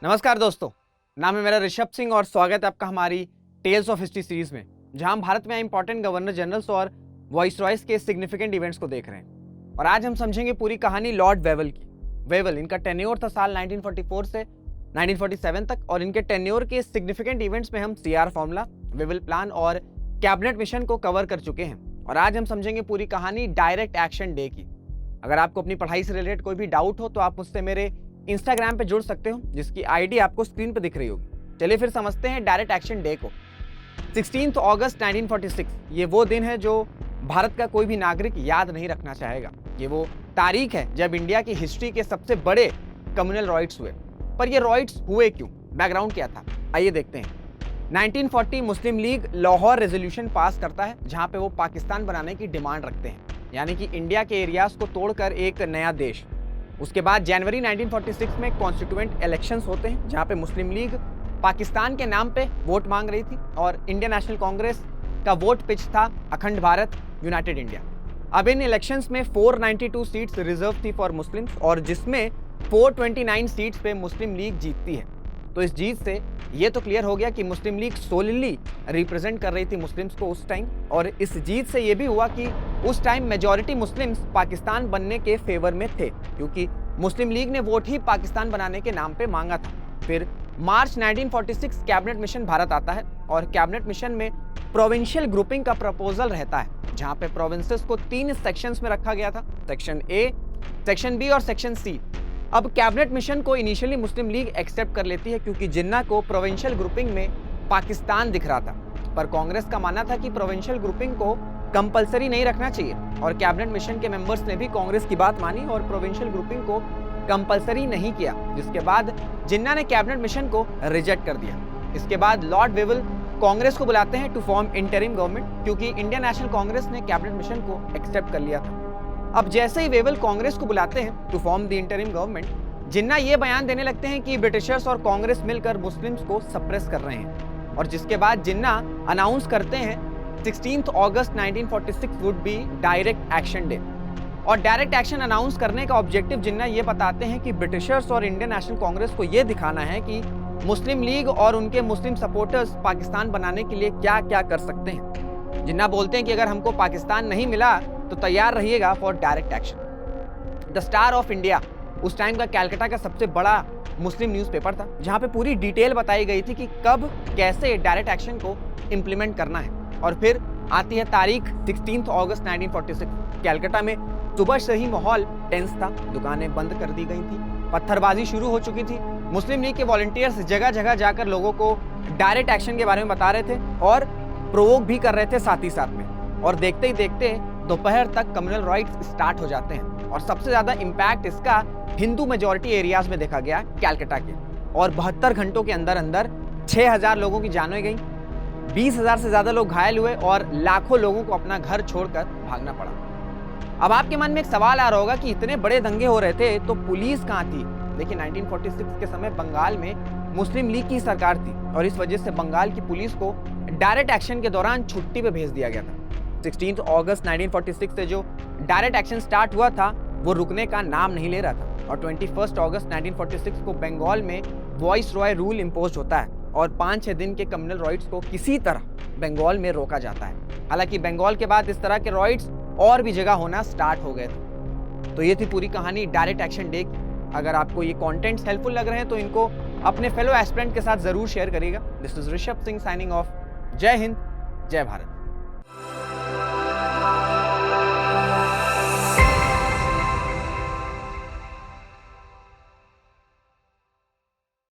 नमस्कार दोस्तों, नाम है मेरा ऋषभ सिंह और स्वागत है आपका हमारी टेल्स ऑफ हिस्ट्री सीरीज में, जहां हम भारत में इंपॉर्टेंट गवर्नर जनरल्स और वॉइस रॉयस के सिग्निफिकेंट इवेंट्स को देख रहे हैं। और आज हम समझेंगे पूरी कहानी लॉर्ड वेवल की। वेवल, इनका टेन्योर था साल 1944 से 1947 तक और इनके टेन्योर के सिग्निफिकेंट इवेंट्स में हम CR फॉर्मूला, वेवल प्लान और कैबिनेट मिशन को कवर कर चुके हैं। और आज हम समझेंगे पूरी कहानी डायरेक्ट एक्शन डे की। अगर आपको अपनी पढ़ाई से रिलेटेड कोई भी डाउट हो तो आप मुझसे मेरे इंस्टाग्राम पे जुड़ सकते हो, जिसकी आईडी आपको स्क्रीन पे दिख रही होगी। चलिए फिर समझते हैं डायरेक्ट एक्शन डे को। 16 अगस्त 1946 ये वो दिन है जो भारत का कोई भी नागरिक याद नहीं रखना चाहेगा। ये वो तारीख है जब इंडिया की हिस्ट्री के सबसे बड़े कम्युनल रॉइट्स हुए। पर ये रॉइट्स हुए क्यों, बैकग्राउंड क्या था, आइए देखते हैं। 1940 मुस्लिम लीग लाहौर रेजोल्यूशन पास करता है, जहां पे वो पाकिस्तान बनाने की डिमांड रखते हैं, यानी कि इंडिया के एरियाज को तोड़कर एक नया देश। उसके बाद जनवरी 1946 में कॉन्स्टिट्यूएंट इलेक्शंस होते हैं, जहां पे मुस्लिम लीग पाकिस्तान के नाम पे वोट मांग रही थी और इंडियन नेशनल कांग्रेस का वोट पिच था अखंड भारत, यूनाइटेड इंडिया। अब इन इलेक्शंस में 492 सीट्स रिजर्व थी फॉर मुस्लिम्स और जिसमें 429 सीट्स पे मुस्लिम लीग जीतती है। तो इस जीत से ये तो क्लियर हो गया कि मुस्लिम लीग सोलिली रिप्रेजेंट कर रही थी मुस्लिम्स को उस टाइम। और इस जीत से ये भी हुआ कि उस टाइम मेजॉरिटी मुस्लिम्स पाकिस्तान बनने के फेवर में थे, क्योंकि मुस्लिम लीग ने वोट ही पाकिस्तान बनाने के नाम पे मांगा था। फिर मार्च 1946 कैबिनेट मिशन भारत आता है और कैबिनेट मिशन में प्रोविंशियल ग्रुपिंग का प्रपोजल रहता है, जहां पे प्रोविंसेस को 3 सेक्शंस में रखा गया था, सेक्शन ए, सेक्शन बी और सेक्शन सी। अब कैबिनेट मिशन को इनिशियली मुस्लिम लीग एक्सेप्ट कर लेती है, क्योंकि जिन्ना को प्रोविंशियल ग्रुपिंग में पाकिस्तान दिख रहा था। पर कांग्रेस का मानना था कि प्रोविंशियल ग्रुपिंग को कंपलसरी नहीं रखना चाहिए और कैबिनेट मिशन के मेंबर्स ने भी कांग्रेस की बात मानी और प्रोविंशियल ग्रुपिंग को कंपलसरी नहीं किया, जिसके बाद जिन्ना ने कैबिनेट मिशन को रिजेक्ट कर दिया। इसके बाद लॉर्ड वेवल कांग्रेस को बुलाते हैं टू फॉर्म इंटरिम गवर्नमेंट, क्योंकि इंडियन नेशनल कांग्रेस ने कैबिनेट मिशन को एक्सेप्ट कर लिया था। अब जैसे ही वेवल कांग्रेस को बुलाते हैं to form the interim government, Jinnah ये बयान देने लगते हैं कि ब्रिटिशर्स और कांग्रेस मिलकर मुस्लिम्स को सप्रेस कर रहे हैं। और जिसके बाद जिन्ना अनाउंस करते हैं 16 अगस्त 1946 would be direct action day. और डायरेक्ट एक्शन अनाउंस करने का ऑब्जेक्टिव जिन्ना ये बताते हैं कि ब्रिटिशर्स और इंडियन नेशनल कांग्रेस को ये दिखाना है कि मुस्लिम लीग और उनके मुस्लिम सपोर्टर्स पाकिस्तान बनाने के लिए क्या क्या कर सकते हैं। जिन्ना बोलते हैं कि अगर हमको पाकिस्तान नहीं मिला तो तैयार रहिएगा for direct action. The star of India उस टाइम का कलकत्ता का सबसे बड़ा मुस्लिम न्यूज़पेपर था, जहां पे पूरी डिटेल बताई गई थी कि कब कैसे डायरेक्ट एक्शन को इम्प्लीमेंट करना है। और फिर आती है तारीख 16 अगस्त 1946। कलकत्ता में सुबह से ही माहौल टेंस था, दुकानें बंद कर दी गई थी, पत्थरबाजी शुरू हो चुकी थी। मुस्लिम लीग के वॉलंटियर्स जगह जगह जाकर लोगों को डायरेक्ट एक्शन के बारे में बता रहे थे और प्रोवोक भी कर रहे थे साथ ही साथ में। और देखते ही देखते दोपहर तक कम्युनल राइट्स स्टार्ट हो जाते हैं और सबसे ज्यादा इम्पैक्ट इसका हिंदू मेजॉरिटी एरियाज में देखा गया कलकत्ता के। और 72 घंटों के अंदर अंदर 6000 लोगों की जानें गई, 20,000 से ज्यादा लोग घायल हुए और लाखों लोगों को अपना घर छोड़कर भागना पड़ा। अब आपके मन में एक सवाल आ रहा होगा कि इतने बड़े दंगे हो रहे थे तो पुलिस कहाँ थी। देखिए 1946 के समय बंगाल में मुस्लिम लीग की सरकार थी और इस वजह से बंगाल की पुलिस को डायरेक्ट एक्शन के दौरान छुट्टी पे भेज दिया गया था। 16 अगस्त 1946 से जो डायरेक्ट एक्शन स्टार्ट हुआ था वो रुकने का नाम नहीं ले रहा था और 21 अगस्त 1946 को बंगाल में वॉइस रॉय रूल इम्पोज होता है और 5-6 दिन के कम्युनल रॉइट्स को किसी तरह बंगाल में रोका जाता है। हालांकि बंगाल के बाद इस तरह के रॉइट्स और भी जगह होना स्टार्ट हो गए थे। तो ये थी पूरी कहानी डायरेक्ट एक्शन डे की। अगर आपको ये कंटेंट्स हेल्पफुल लग रहे हैं तो इनको अपने फेलो एस्पिरेंट के साथ जरूर शेयर करिएगा। This is Rishabh Singh signing off. जय हिंद, जय भारत।